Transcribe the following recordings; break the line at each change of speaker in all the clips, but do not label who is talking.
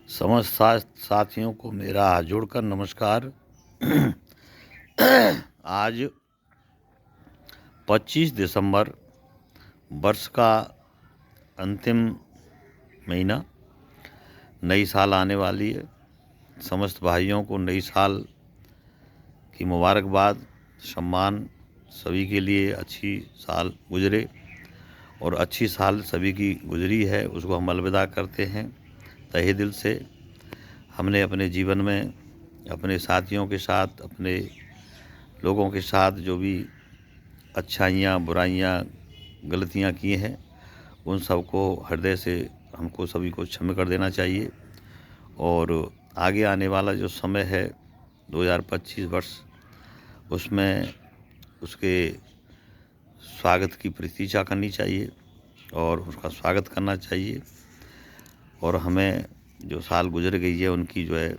समस्त साथियों को मेरा हाथ जोड़कर नमस्कार। आज 25 दिसंबर वर्ष का अंतिम महीना, नई साल आने वाली है। समस्त भाइयों को नई साल की मुबारकबाद, सम्मान। सभी के लिए अच्छी साल गुजरे और अच्छी साल सभी की गुजरी है उसको हम अलविदा करते हैं तहे दिल से। हमने अपने जीवन में अपने साथियों के साथ, अपने लोगों के साथ जो भी अच्छाइयाँ, बुराइयाँ, गलतियाँ की हैं, उन सबको हृदय से हमको सभी को क्षमा कर देना चाहिए। और आगे आने वाला जो समय है 2025 वर्ष, उसमें उसके स्वागत की प्रतीक्षा करनी चाहिए और उसका स्वागत करना चाहिए। और हमें जो साल गुजर गई है उनकी जो है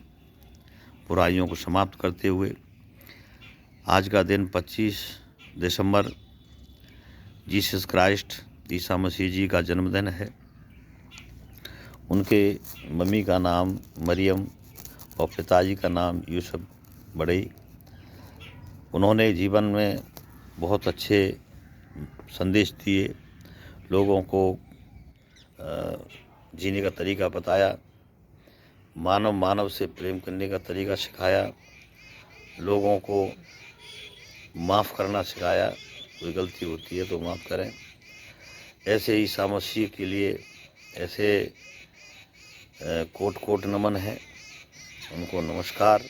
बुराइयों को समाप्त करते हुए, आज का दिन 25 दिसंबर जीसस क्राइस्ट, ईसा मसीह जी का जन्मदिन है। उनके मम्मी का नाम मरियम और पिताजी का नाम यूसुफ बड़ई। उन्होंने जीवन में बहुत अच्छे संदेश दिए, लोगों को जीने का तरीका बताया, मानव मानव से प्रेम करने का तरीका सिखाया, लोगों को माफ़ करना सिखाया। कोई गलती होती है तो माफ़ करें। ऐसे ही ईसा मसीह के लिए ऐसे कोट कोट नमन है, उनको नमस्कार।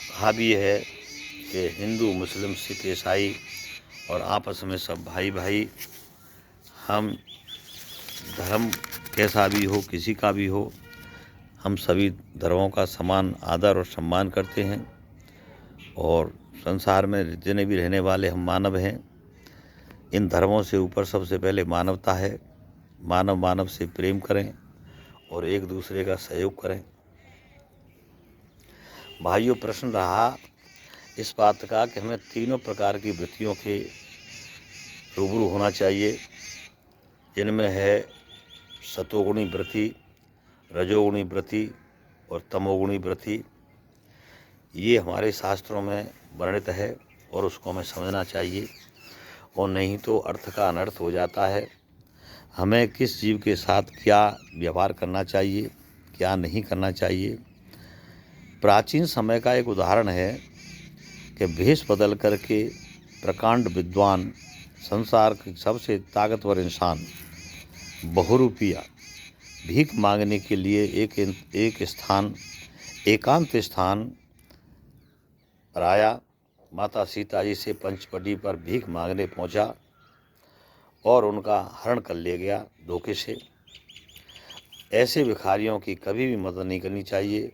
कहा भी है कि हिंदू, मुस्लिम, सिख, ईसाई और आपस में सब भाई भाई। हम धर्म कैसा भी हो, किसी का भी हो, हम सभी धर्मों का समान आदर और सम्मान करते हैं। और संसार में जितने भी रहने वाले हम मानव हैं। इन धर्मों से ऊपर सबसे पहले मानवता है। मानव मानव से प्रेम करें और एक दूसरे का सहयोग करें। भाइयों, प्रश्न रहा इस बात का कि हमें तीनों प्रकार की वृत्तियों के रूबरू होना चाहिए, जिनमें है सतोगुणी वृत्ति, रजोगुणी वृत्ति और तमोगुणी वृत्ति। ये हमारे शास्त्रों में वर्णित है और उसको हमें समझना चाहिए, और नहीं तो अर्थ का अनर्थ हो जाता है। हमें किस जीव के साथ क्या व्यवहार करना चाहिए, क्या नहीं करना चाहिए। प्राचीन समय का एक उदाहरण है कि भेष बदल करके प्रकांड विद्वान, संसार के सबसे ताकतवर इंसान, बहुरूपिया भीख मांगने के लिए एक स्थान, एकांत स्थान पर आया। माता सीता जी से पंचवटी पर भीख मांगने पहुंचा और उनका हरण कर ले गया धोखे से। ऐसे भिखारियों की कभी भी मदद नहीं करनी चाहिए।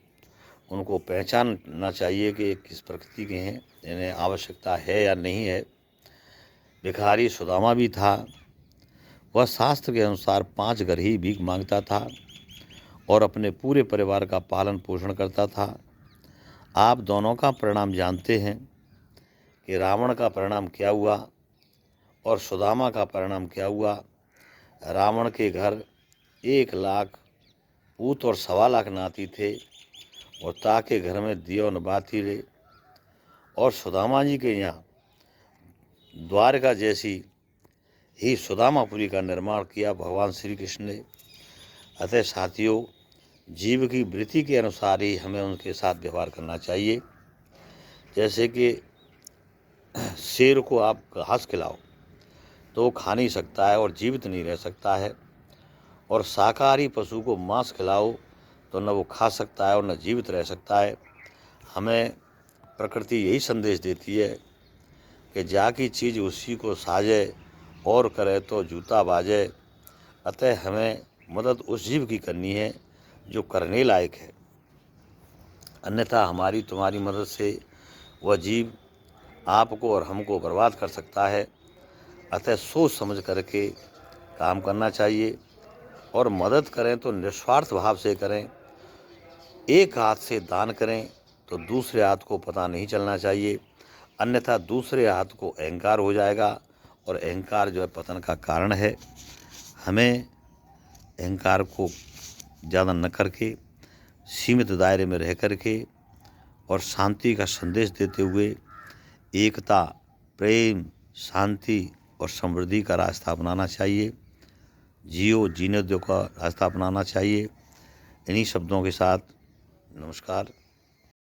उनको पहचानना चाहिए कि किस प्रकृति के हैं, इन्हें आवश्यकता है या नहीं है। भिखारी सुदामा भी था। वह शास्त्र के अनुसार 5 घर ही भीख मांगता था और अपने पूरे परिवार का पालन पोषण करता था। आप दोनों का परिणाम जानते हैं कि रावण का परिणाम क्या हुआ और सुदामा का परिणाम क्या हुआ। रावण के घर 1 लाख पूत और 1.25 लाख नाती थे और ताके घर में दियो न बाती रे। और सुदामा जी के यहाँ द्वारका जैसी ही सुदामापुरी का निर्माण किया भगवान श्री कृष्ण ने। अतः साथियों, जीव की वृत्ति के अनुसार ही हमें उनके साथ व्यवहार करना चाहिए। जैसे कि शेर को आप घास खिलाओ तो वो खा नहीं सकता है और जीवित नहीं रह सकता है, और शाकाहारी पशु को मांस खिलाओ तो न वो खा सकता है और न जीवित रह सकता है। हमें प्रकृति यही संदेश देती है कि जाकी चीज़ उसी को साजे और करे तो जूता बाजे। अतः हमें मदद उस जीव की करनी है जो करने लायक है, अन्यथा हमारी तुम्हारी मदद से वह जीव आपको और हमको बर्बाद कर सकता है। अतः सोच समझ करके काम करना चाहिए और मदद करें तो निस्वार्थ भाव से करें। एक हाथ से दान करें तो दूसरे हाथ को पता नहीं चलना चाहिए, अन्यथा दूसरे हाथ को अहंकार हो जाएगा और अहंकार जो है पतन का कारण है। हमें अहंकार को ज़्यादा न करके सीमित दायरे में रह करके और शांति का संदेश देते हुए एकता, प्रेम, शांति और समृद्धि का रास्ता अपनाना चाहिए। जियो जीने दो का रास्ता अपनाना चाहिए। इन्हीं शब्दों के साथ नमस्कार।